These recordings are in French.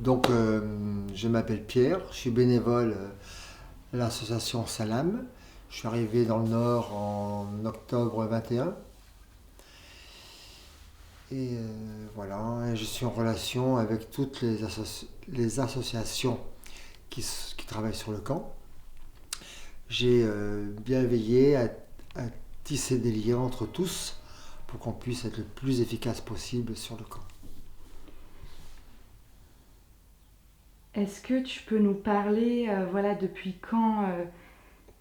Donc, je m'appelle Pierre, je suis bénévole à l'association Salam. Je suis arrivé dans le Nord en octobre 21. Et voilà, et je suis en relation avec toutes les associations qui travaillent sur le camp. J'ai bien veillé à tisser des liens entre tous pour qu'on puisse être le plus efficace possible sur le camp. Est-ce que tu peux nous parler, voilà, depuis quand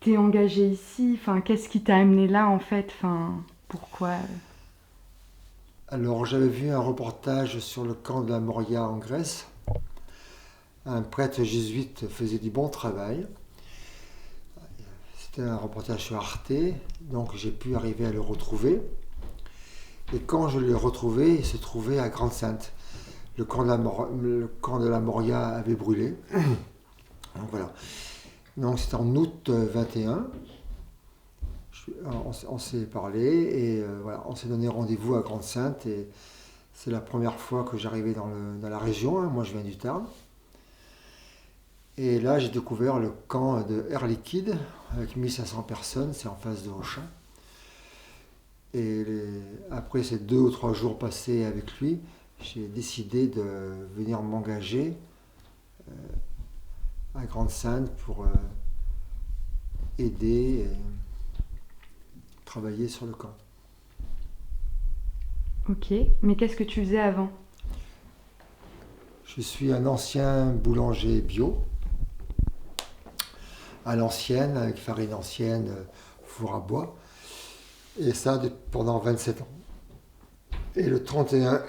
tu es engagé ici? Enfin, qu'est-ce qui t'a amené là en fait? Enfin, pourquoi? Alors, j'avais vu un reportage sur le camp de la Moria en Grèce. Un prêtre jésuite faisait du bon travail. C'était un reportage sur Arte, donc j'ai pu arriver à le retrouver. Et quand je l'ai retrouvé, il se trouvait à Grande-Sainte. Le camp de la Moria avait brûlé. Donc voilà. Donc c'était en août 21. On s'est parlé et voilà, on s'est donné rendez-vous à Grande-Sainte. Et c'est la première fois que j'arrivais dans la région. Moi, je viens du Tarn. Et là, j'ai découvert le camp de Air Liquide avec 1500 personnes. C'est en face de Auchin. Et après ces 2 ou 3 jours passés avec lui, j'ai décidé de venir m'engager à Grande-Sainte pour aider et travailler sur le camp. Ok, mais qu'est-ce que tu faisais avant? Je suis un ancien boulanger bio, à l'ancienne, avec farine ancienne, four à bois, et ça pendant 27 ans. Et le 31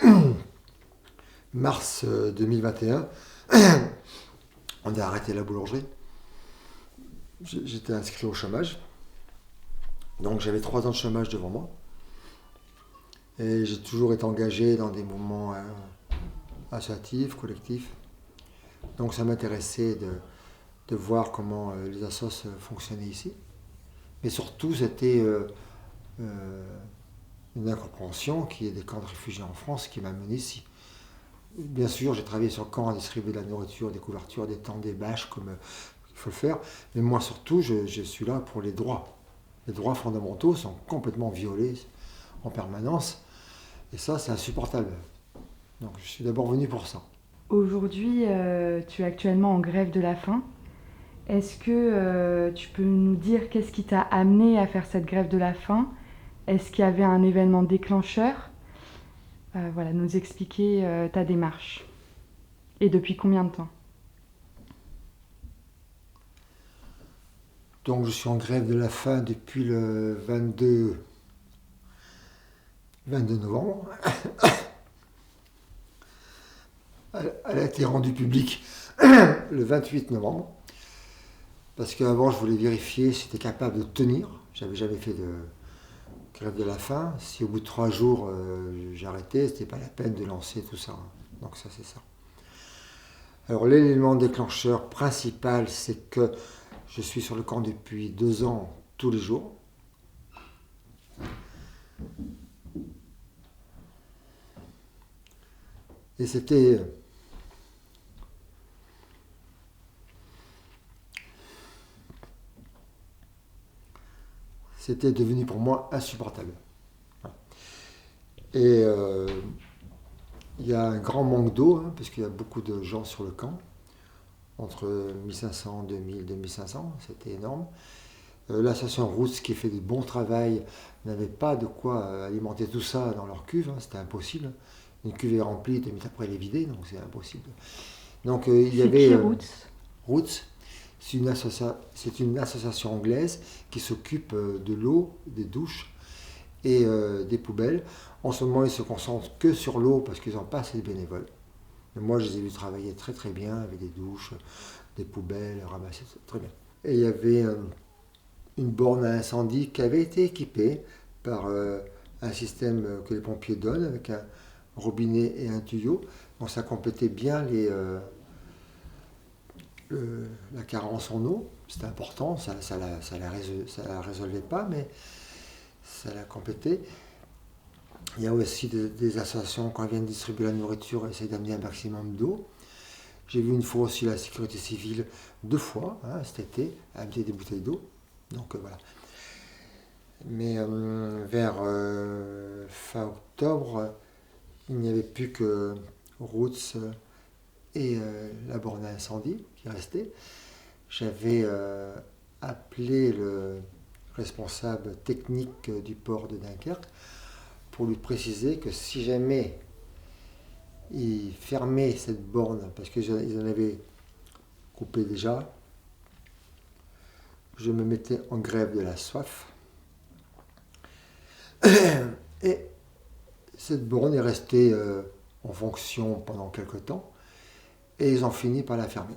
mars 2021, on a arrêté la boulangerie. J'étais inscrit au chômage, donc j'avais 3 ans de chômage devant moi. Et j'ai toujours été engagé dans des mouvements associatifs, collectifs. Donc ça m'intéressait de voir comment les assos fonctionnaient ici. Mais surtout, c'était une incompréhension qui est des camps de réfugiés en France qui m'a mené ici. Bien sûr, j'ai travaillé sur le camp à distribuer de la nourriture, des couvertures, des tentes, des bâches, comme il faut le faire. Mais moi, surtout, je suis là pour les droits. Les droits fondamentaux sont complètement violés en permanence. Et ça, c'est insupportable. Donc, je suis d'abord venu pour ça. Aujourd'hui, tu es actuellement en grève de la faim. Est-ce que tu peux nous dire qu'est-ce qui t'a amené à faire cette grève de la faim? Est-ce qu'il y avait un événement déclencheur? Voilà, nous expliquer ta démarche. Et depuis combien de temps? Donc, je suis en grève de la faim depuis le 22 novembre. Elle a été rendue publique le 28 novembre. Parce qu'avant, je voulais vérifier si j'étais capable de tenir. J'avais jamais fait de grève de la faim. Si au bout de 3 jours, j'arrêtais, c'était pas la peine de lancer tout ça. Donc ça, c'est ça. Alors l'élément déclencheur principal, c'est que je suis sur le camp depuis 2 ans, tous les jours. Et c'était devenu pour moi insupportable. Et il y a un grand manque d'eau, parce qu'il y a beaucoup de gens sur le camp, entre 1500, 2000, 2500, c'était énorme. L'association Roots, qui fait du bon travail, n'avait pas de quoi alimenter tout ça dans leur cuve, c'était impossible. Une cuve est remplie, 2 minutes après elle est vidée, donc c'est impossible. Donc il y C'est avait qui Roots? Roots, c'est une association anglaise qui s'occupe de l'eau, des douches et des poubelles. En ce moment, ils se concentrent que sur l'eau parce qu'ils n'ont pas assez de bénévoles. Mais moi, je les ai vus travailler très très bien avec des douches, des poubelles, ramasser très bien. Et il y avait une borne à incendie qui avait été équipée par un système que les pompiers donnent avec un robinet et un tuyau. Donc ça complétait bien la carence en eau. C'était important, ça la résolvait pas, mais ça l'a complété. Il y a aussi des associations, quand elles viennent distribuer la nourriture, essaient d'amener un maximum d'eau. J'ai vu une fois aussi la sécurité civile 2 fois, cet été, amener des bouteilles d'eau. Donc voilà. Mais vers fin octobre, il n'y avait plus que Roots et la borne à incendie qui restait. J'avais appelé le responsable technique du port de Dunkerque pour lui préciser que si jamais il fermait cette borne, parce qu'ils en avaient coupé déjà, je me mettais en grève de la soif. Et cette borne est restée en fonction pendant quelques temps, et ils ont fini par la fermer.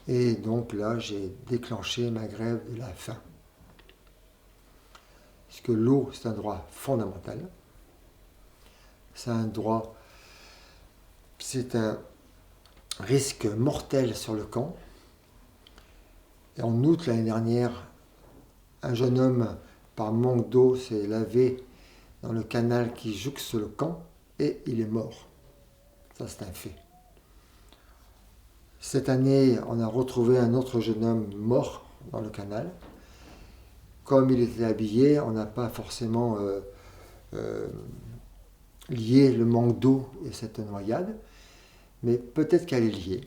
Et donc là, j'ai déclenché ma grève de la faim. Parce que l'eau, c'est un droit fondamental. C'est un droit, c'est un risque mortel sur le camp. Et en août l'année dernière, un jeune homme, par manque d'eau, s'est lavé dans le canal qui jouxte le camp et il est mort. Ça, c'est un fait. Cette année, on a retrouvé un autre jeune homme mort dans le canal. Comme il était habillé, on n'a pas forcément lié le manque d'eau et cette noyade, mais peut-être qu'elle est liée.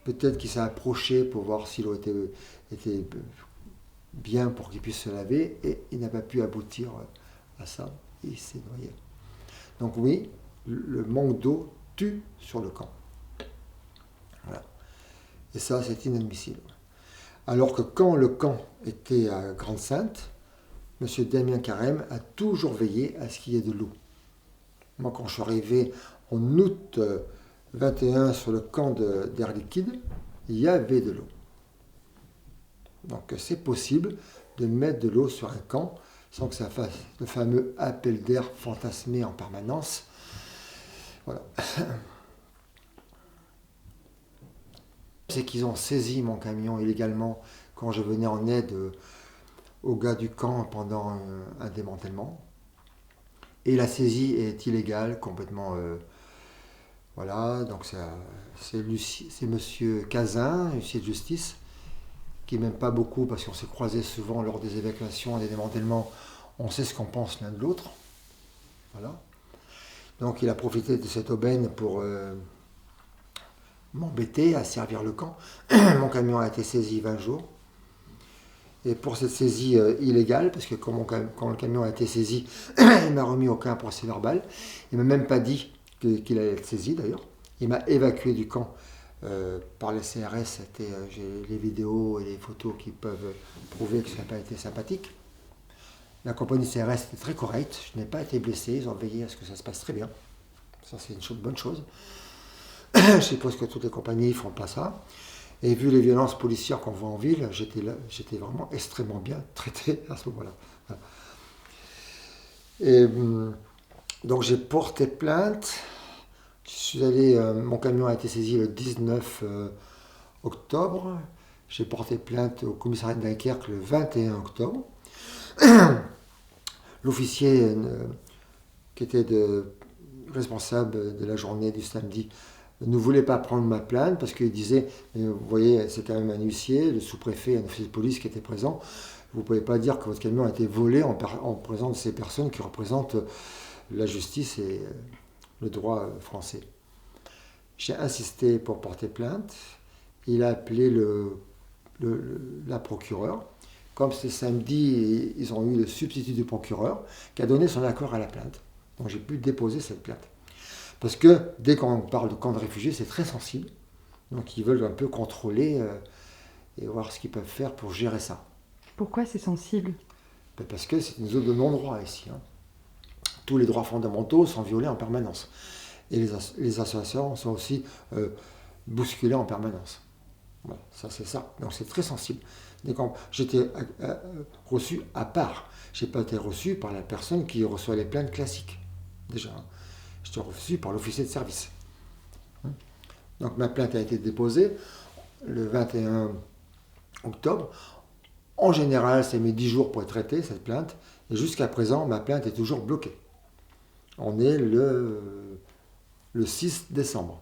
Peut-être qu'il s'est approché pour voir si l'eau était bien pour qu'il puisse se laver et il n'a pas pu aboutir à ça. Il s'est noyé. Donc oui, le manque d'eau tue sur le camp. Voilà. Et ça, c'est inadmissible. Alors que quand le camp était à Grande-Sainte, M. Damien Carême a toujours veillé à ce qu'il y ait de l'eau. Moi, quand je suis arrivé en août 21 sur le camp d'Air Liquide, il y avait de l'eau. Donc c'est possible de mettre de l'eau sur un camp sans que ça fasse le fameux appel d'air fantasmé en permanence. Voilà. C'est qu'ils ont saisi mon camion illégalement quand je venais en aide aux gars du camp pendant un démantèlement. Et la saisie est illégale, complètement. Voilà, donc c'est monsieur Cazin, huissier de justice, qui m'aime pas beaucoup parce qu'on s'est croisés souvent lors des évacuations et des démantèlements. On sait ce qu'on pense l'un de l'autre. Voilà. Donc il a profité de cette aubaine pour m'embêter, à servir le camp. Mon camion a été saisi 20 jours. Et pour cette saisie illégale, parce que quand le camion a été saisi, il m'a remis aucun procès verbal. Il ne m'a même pas dit qu'il allait être saisi d'ailleurs. Il m'a évacué du camp par le CRS. J'ai les vidéos et les photos qui peuvent prouver que ça n'a pas été sympathique. La compagnie CRS était très correcte. Je n'ai pas été blessé. Ils ont veillé à ce que ça se passe très bien. Ça, c'est une bonne chose. Je suppose que toutes les compagnies ne font pas ça. Et vu les violences policières qu'on voit en ville, j'étais vraiment extrêmement bien traité à ce moment-là. Et donc j'ai porté plainte. Je suis allé, mon camion a été saisi le 19 octobre. J'ai porté plainte au commissariat de Dunkerque le 21 octobre. L'officier qui était responsable de la journée du samedi ne voulait pas prendre ma plainte parce qu'il disait, vous voyez, c'est quand même un huissier, le sous-préfet, un officier de police qui était présent. Vous ne pouvez pas dire que votre camion a été volé en présence de ces personnes qui représentent la justice et le droit français. J'ai insisté pour porter plainte. Il a appelé la procureure. Comme c'est samedi, ils ont eu le substitut du procureur qui a donné son accord à la plainte. Donc j'ai pu déposer cette plainte. Parce que dès qu'on parle de camp de réfugiés, c'est très sensible. Donc ils veulent un peu contrôler et voir ce qu'ils peuvent faire pour gérer ça. Pourquoi c'est sensible ? Parce que c'est une zone de non-droit ici. Tous les droits fondamentaux sont violés en permanence. Et les associations sont aussi bousculées en permanence. Voilà, ça c'est ça. Donc c'est très sensible. J'étais reçu à part. Je n'ai pas été reçu par la personne qui reçoit les plaintes classiques. Déjà. J'étais reçu par l'officier de service. Donc ma plainte a été déposée le 21 octobre. En général, ça met 10 jours pour être traité, cette plainte. Et jusqu'à présent, ma plainte est toujours bloquée. On est le 6 décembre.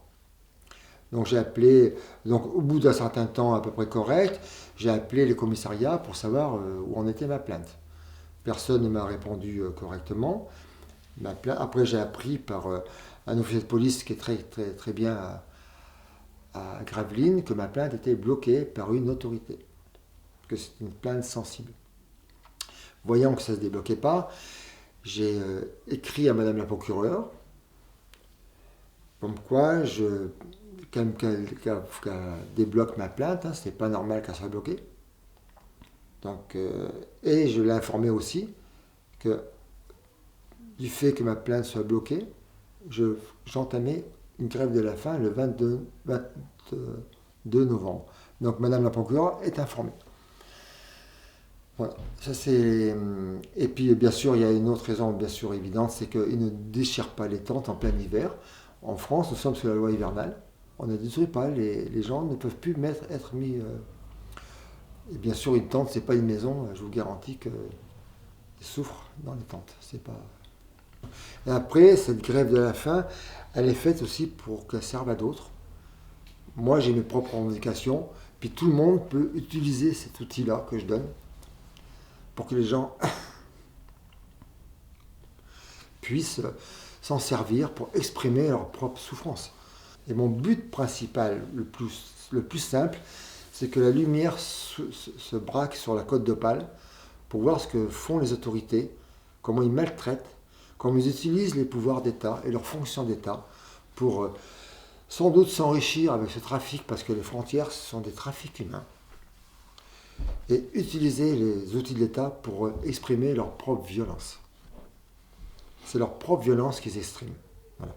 Donc j'ai appelé, donc au bout d'un certain temps à peu près correct, j'ai appelé les commissariats pour savoir où en était ma plainte. Personne ne m'a répondu correctement. Après j'ai appris par un officier de police qui est très bien à Gravelines que ma plainte était bloquée par une autorité, que c'est une plainte sensible. Voyant que ça ne se débloquait pas, j'ai écrit à Madame la procureure, comme quoi qu'elle débloque ma plainte, hein, c'est pas normal qu'elle soit bloquée. Donc, et je l'ai informé aussi que du fait que ma plainte soit bloquée, j'entamais une grève de la faim le 22 novembre. Donc Madame la procureure est informée. Voilà, ça c'est. Et puis bien sûr, il y a une autre raison bien sûr évidente, c'est qu'ils ne déchirent pas les tentes en plein hiver. En France, nous sommes sous la loi hivernale. On ne détruit pas, les gens ne peuvent plus être mis. Et bien sûr, une tente, c'est pas une maison. Je vous garantis qu'ils souffrent dans les tentes. C'est pas. Et après, cette grève de la faim, elle est faite aussi pour qu'elle serve à d'autres. Moi, j'ai mes propres revendications, puis tout le monde peut utiliser cet outil-là que je donne pour que les gens puissent s'en servir pour exprimer leur propre souffrance. Et mon but principal, le plus simple, c'est que la lumière se braque sur la côte d'Opale pour voir ce que font les autorités, comment ils maltraitent, comment ils utilisent les pouvoirs d'État et leurs fonctions d'État pour sans doute s'enrichir avec ce trafic, parce que les frontières, ce sont des trafics humains, et utiliser les outils de l'État pour exprimer leur propre violence. C'est leur propre violence qu'ils expriment. Voilà.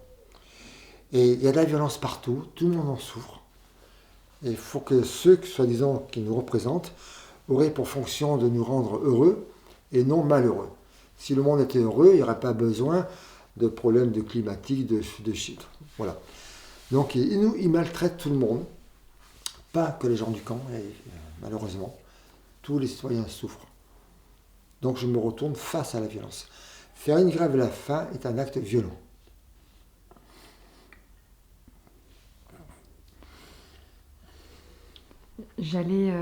Et il y a de la violence partout, tout le monde en souffre. Et il faut que ceux, soi-disant, qui nous représentent, auraient pour fonction de nous rendre heureux et non malheureux. Si le monde était heureux, il n'y aurait pas besoin de problèmes de climatique, de shit. Voilà. Donc ils maltraitent tout le monde, pas que les gens du camp, et malheureusement, tous les citoyens souffrent. Donc je me retourne face à la violence. Faire une grève de la faim est un acte violent. J'allais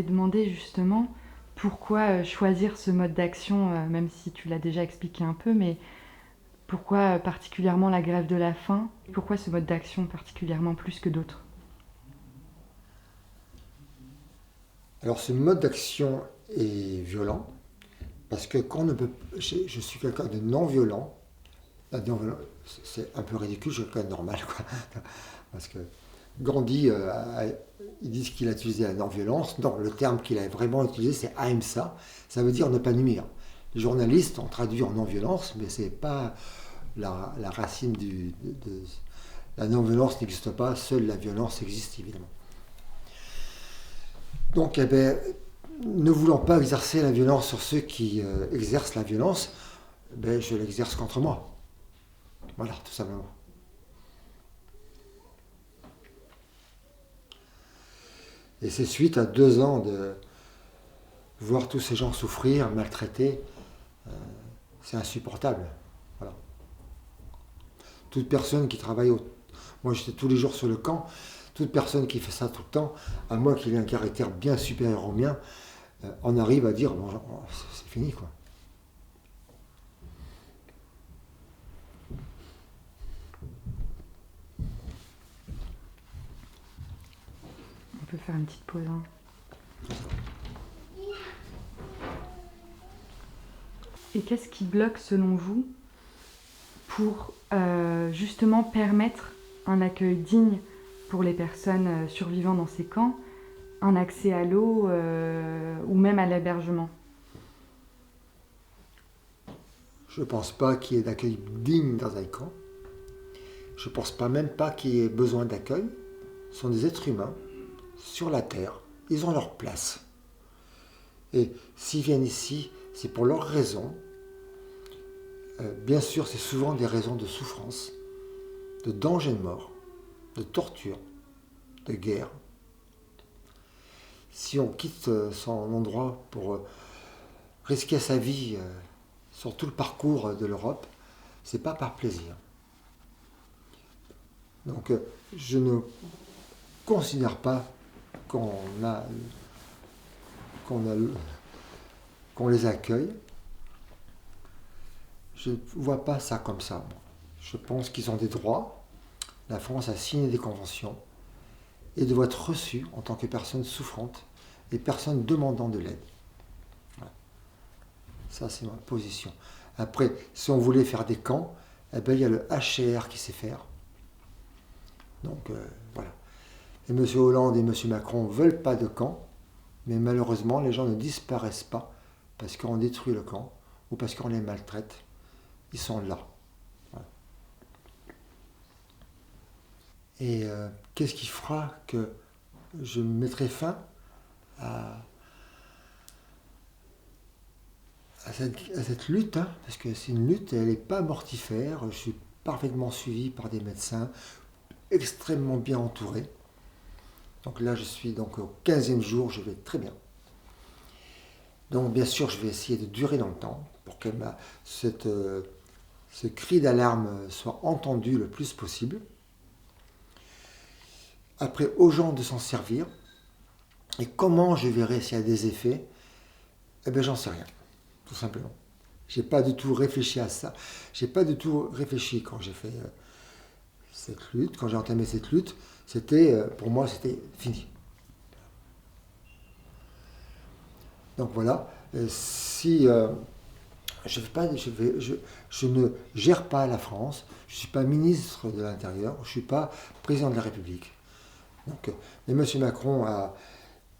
demander justement pourquoi choisir ce mode d'action, même si tu l'as déjà expliqué un peu, mais pourquoi particulièrement la grève de la faim? Pourquoi ce mode d'action particulièrement plus que d'autres? Alors ce mode d'action est violent, parce que quand on ne peut, je suis quelqu'un de non-violent, c'est un peu ridicule, je suis quelqu'un de normal, quoi. Parce que Gandhi, ils disent qu'il a utilisé la non-violence. Non, le terme qu'il a vraiment utilisé, c'est ahimsa. Ça veut dire ne pas nuire. Les journalistes ont traduit en non-violence, mais c'est pas la racine la non-violence n'existe pas, seule la violence existe évidemment. Donc, eh ben, ne voulant pas exercer la violence sur ceux qui exercent la violence, ben, je l'exerce contre moi. Voilà, tout simplement. Et c'est suite à 2 ans de voir tous ces gens souffrir, maltraités, c'est insupportable. Voilà. Toute personne qui travaille, moi j'étais tous les jours sur le camp, toute personne qui fait ça tout le temps, à moins qu'il ait un caractère bien supérieur au mien, on arrive à dire, bon, c'est fini quoi. On peut faire une petite pause. Hein. Et qu'est-ce qui bloque selon vous pour justement permettre un accueil digne pour les personnes survivant dans ces camps, un accès à l'eau ou même à l'hébergement? Je ne pense pas qu'il y ait d'accueil digne dans un camp. Je ne pense pas même pas qu'il y ait besoin d'accueil. Ce sont des êtres humains sur la terre. Ils ont leur place. Et s'ils viennent ici, c'est pour leurs raisons. Bien sûr, c'est souvent des raisons de souffrance, de danger de mort, de torture, de guerre. Si on quitte son endroit pour risquer sa vie sur tout le parcours de l'Europe, c'est pas par plaisir. Donc je ne considère pas qu'on a, qu'on a, qu'on les accueille. Je ne vois pas ça comme ça. Je pense qu'ils ont des droits. La France a signé des conventions et doit être reçue en tant que personne souffrante et personne demandant de l'aide. Voilà. Ça, c'est ma position. Après, si on voulait faire des camps, eh ben, il y a le HCR qui sait faire. Donc, voilà. Et M. Hollande et M. Macron ne veulent pas de camp, mais malheureusement, les gens ne disparaissent pas parce qu'on détruit le camp ou parce qu'on les maltraite. Ils sont là. Voilà. Et qu'est-ce qui fera que je mettrai fin à cette lutte, hein, parce que c'est une lutte, elle n'est pas mortifère. Je suis parfaitement suivi par des médecins, extrêmement bien entouré. Donc là, je suis donc au 15e jour, je vais très bien. Donc bien sûr, je vais essayer de durer dans le temps pour que ce cri d'alarme soit entendu le plus possible. Après, aux gens de s'en servir. Et comment je verrai s'il y a des effets? Eh bien, j'en sais rien, tout simplement. J'ai pas du tout réfléchi à ça. J'ai pas du tout réfléchi quand j'ai fait cette lutte, quand j'ai entamé cette lutte. Pour moi, c'était fini. Donc voilà. Si je ne gère pas la France, je ne suis pas ministre de l'Intérieur, je ne suis pas président de la République. Donc, mais M. Macron a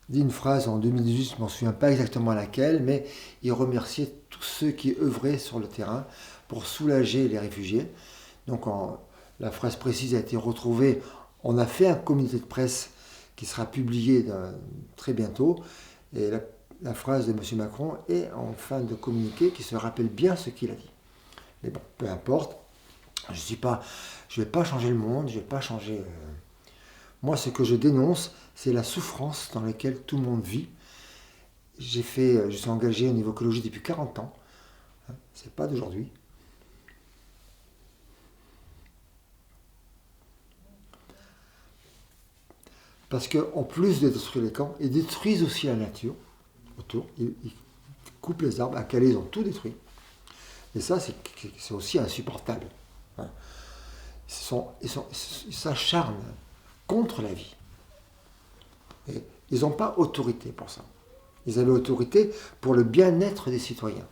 dit une phrase en 2018, je ne m'en souviens pas exactement laquelle, mais il remerciait tous ceux qui œuvraient sur le terrain pour soulager les réfugiés. Donc la phrase précise a été retrouvée. On a fait un communiqué de presse qui sera publié très bientôt. Et la phrase de M. Macron est en fin de communiqué qui se rappelle bien ce qu'il a dit. Mais bon, peu importe. Je ne vais pas changer le monde, je ne vais pas changer... Moi, ce que je dénonce, c'est la souffrance dans laquelle tout le monde vit. Je suis engagé au niveau écologie depuis 40 ans. C'est pas d'aujourd'hui. Parce qu'en plus de détruire les camps, ils détruisent aussi la nature autour. Ils coupent les arbres. À Calais, ils ont tout détruit. Et ça, c'est aussi insupportable. Ils s'acharnent contre la vie. Et ils n'ont pas autorité pour ça. Ils avaient autorité pour le bien-être des citoyens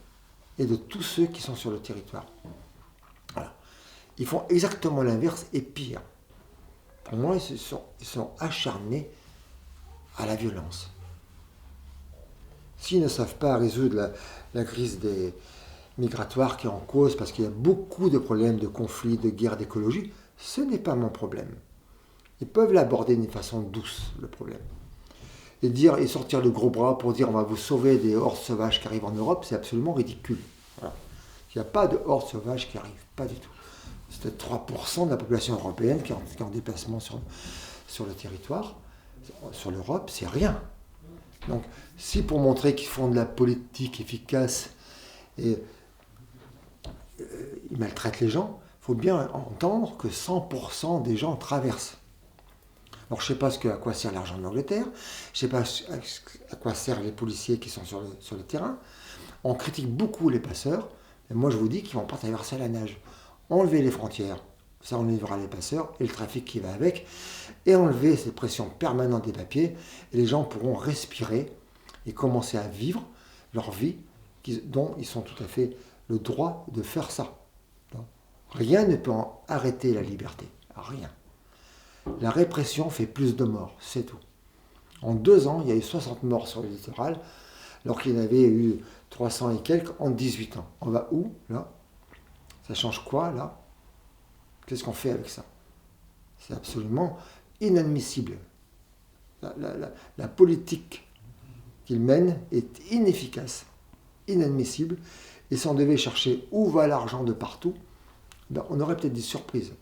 et de tous ceux qui sont sur le territoire. Voilà. Ils font exactement l'inverse et pire. Pour moi, ils sont acharnés à la violence. S'ils ne savent pas résoudre la crise migratoire qui est en cause, parce qu'il y a beaucoup de problèmes de conflits, de guerres, d'écologie, ce n'est pas mon problème. Ils peuvent l'aborder d'une façon douce, le problème. Et sortir le gros bras pour dire on va vous sauver des hordes sauvages qui arrivent en Europe, c'est absolument ridicule. Voilà. Il n'y a pas de hordes sauvages qui arrivent, pas du tout. C'est peut-être 3% de la population européenne qui est en déplacement sur le territoire. Sur l'Europe, c'est rien. Donc, si pour montrer qu'ils font de la politique efficace et ils maltraitent les gens, il faut bien entendre que 100% des gens traversent. Alors je ne sais pas à quoi sert l'argent de l'Angleterre, je ne sais pas à quoi servent les policiers qui sont sur le terrain. On critique beaucoup les passeurs, mais moi je vous dis qu'ils ne vont pas traverser à la nage. Enlever les frontières, ça enlèvera les passeurs et le trafic qui va avec, et enlever cette pression permanente des papiers, et les gens pourront respirer et commencer à vivre leur vie dont ils sont tout à fait le droit de faire ça. Rien ne peut arrêter la liberté, rien. La répression fait plus de morts, c'est tout. En 2 ans, il y a eu 60 morts sur le littoral, alors qu'il y en avait eu 300 et quelques en 18 ans. On va où, là? Ça change quoi, là? Qu'est-ce qu'on fait avec ça? C'est absolument inadmissible. La politique qu'ils mènent est inefficace, inadmissible, et si on devait chercher où va l'argent de partout, on aurait peut-être des surprises.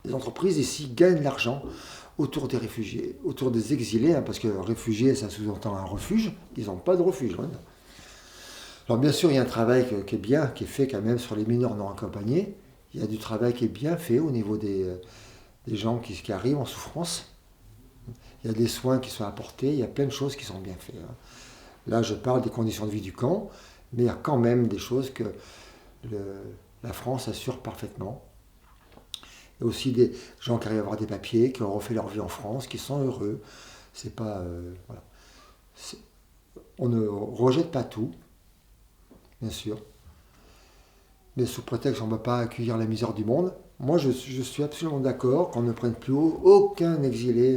Les entreprises ici gagnent l'argent autour des réfugiés, autour des exilés, parce que réfugié, ça sous-entend un refuge. Ils n'ont pas de refuge. Hein. Alors bien sûr, il y a un travail qui est fait quand même sur les mineurs non accompagnés. Il y a du travail qui est bien fait au niveau des des gens qui arrivent en souffrance. Il y a des soins qui sont apportés, il y a plein de choses qui sont bien faites. Là, je parle des conditions de vie du camp, mais il y a quand même des choses que la France assure parfaitement. Il y a aussi des gens qui arrivent à avoir des papiers, qui ont refait leur vie en France, qui sont heureux. C'est pas, voilà. On ne rejette pas tout, bien sûr, mais sous prétexte qu'on ne peut pas accueillir la misère du monde. Moi, je suis absolument d'accord qu'on ne prenne plus aucun exilé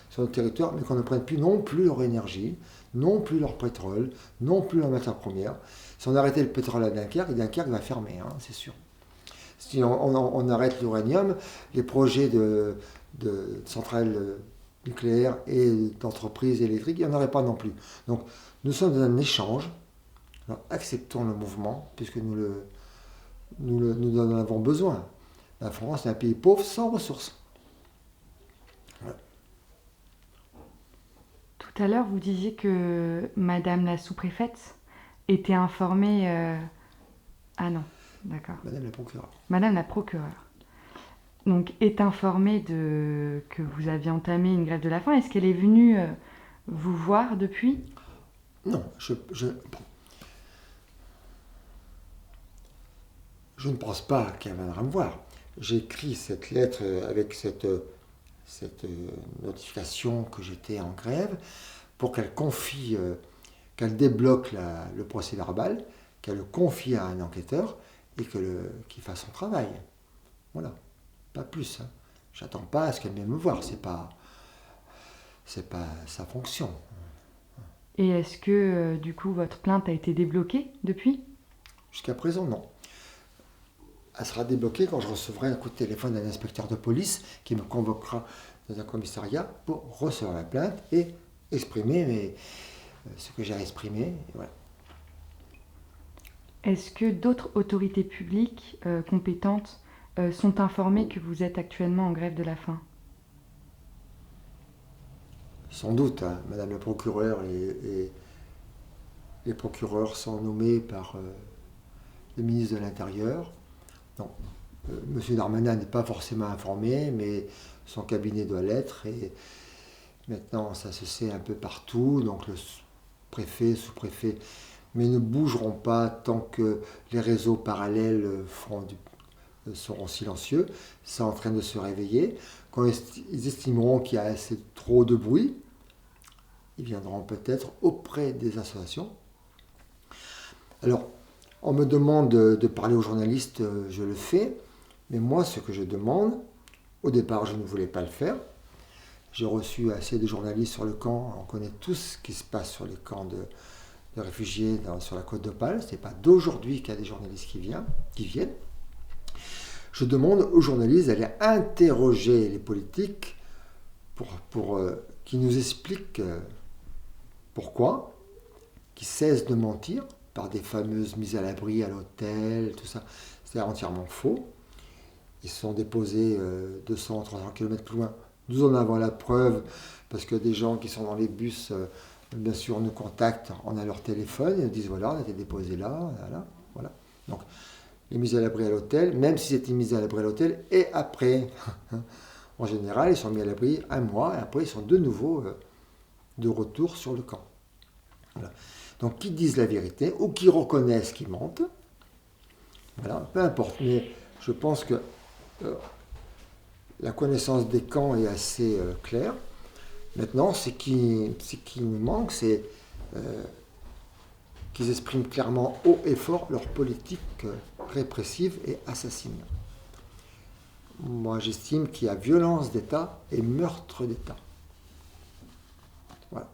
sur notre territoire, mais qu'on ne prenne plus non plus leur énergie, non plus leur pétrole, non plus leur matière première. Si on arrêtait le pétrole à Dunkerque va fermer, hein, c'est sûr. Si on arrête l'uranium, les projets de centrales nucléaires et d'entreprises électriques, il n'y en aurait pas non plus. Donc nous sommes dans un échange. Alors, acceptons le mouvement, puisque nous en avons besoin. La France est un pays pauvre sans ressources. Voilà. Tout à l'heure, vous disiez que Madame la sous-préfète était informée... Ah non, d'accord. Madame la procureure. Madame la procureure. Donc, est informée que vous aviez entamé une grève de la faim. Est-ce qu'elle est venue vous voir depuis? Non, je ne pense pas qu'elle viendra me voir. J'ai écrit cette lettre avec cette notification que j'étais en grève pour qu'elle confie, qu'elle débloque le procès verbal, qu'elle le confie à un enquêteur et qu'il fasse son travail. Voilà, pas plus. Hein. J'attends pas à ce qu'elle vienne me voir, c'est pas sa fonction. Et est-ce que, du coup, votre plainte a été débloquée depuis? Jusqu'à présent, non. Elle sera débloquée quand je recevrai un coup de téléphone d'un inspecteur de police qui me convoquera dans un commissariat pour recevoir la plainte et exprimer ce que j'ai exprimé. Et voilà. Est-ce que d'autres autorités publiques compétentes sont informées que vous êtes actuellement en grève de la faim? Sans doute, hein, Madame la procureure et les procureurs sont nommés par le ministre de l'Intérieur. Non, Monsieur Darmanin n'est pas forcément informé, mais son cabinet doit l'être. Et maintenant, ça se sait un peu partout. Donc le préfet, sous-préfet, mais ne bougeront pas tant que les réseaux parallèles seront silencieux. C'est en train de se réveiller. Quand ils estimeront qu'il y a assez trop de bruit, ils viendront peut-être auprès des associations. Alors, on me demande de parler aux journalistes, je le fais, mais moi, ce que je demande, au départ, je ne voulais pas le faire. J'ai reçu assez de journalistes sur le camp, on connaît tout ce qui se passe sur les camps de réfugiés sur la côte d'Opale. Ce n'est pas d'aujourd'hui qu'il y a des journalistes qui viennent. Je demande aux journalistes d'aller interroger les politiques pour qu'ils nous expliquent pourquoi, qu'ils cessent de mentir par des fameuses mises à l'abri à l'hôtel, tout ça. C'est entièrement faux. Ils sont déposés 200, 300 km plus loin. Nous en avons la preuve parce que des gens qui sont dans les bus, bien sûr, nous contactent, on a leur téléphone, ils nous disent voilà, on a été déposé là, voilà. Donc, les mises à l'abri à l'hôtel, même si c'était mis à l'abri à l'hôtel, et après, en général, ils sont mis à l'abri un mois, et après, ils sont de nouveau de retour sur le camp. Voilà. Donc, qu'ils disent la vérité, ou qu'ils reconnaissent qu'ils mentent, voilà, peu importe, mais je pense que la connaissance des camps est assez claire. Maintenant, ce qui nous manque, c'est qu'ils expriment clairement haut et fort leur politique répressive et assassine. Moi, j'estime qu'il y a violence d'État et meurtre d'État. Voilà.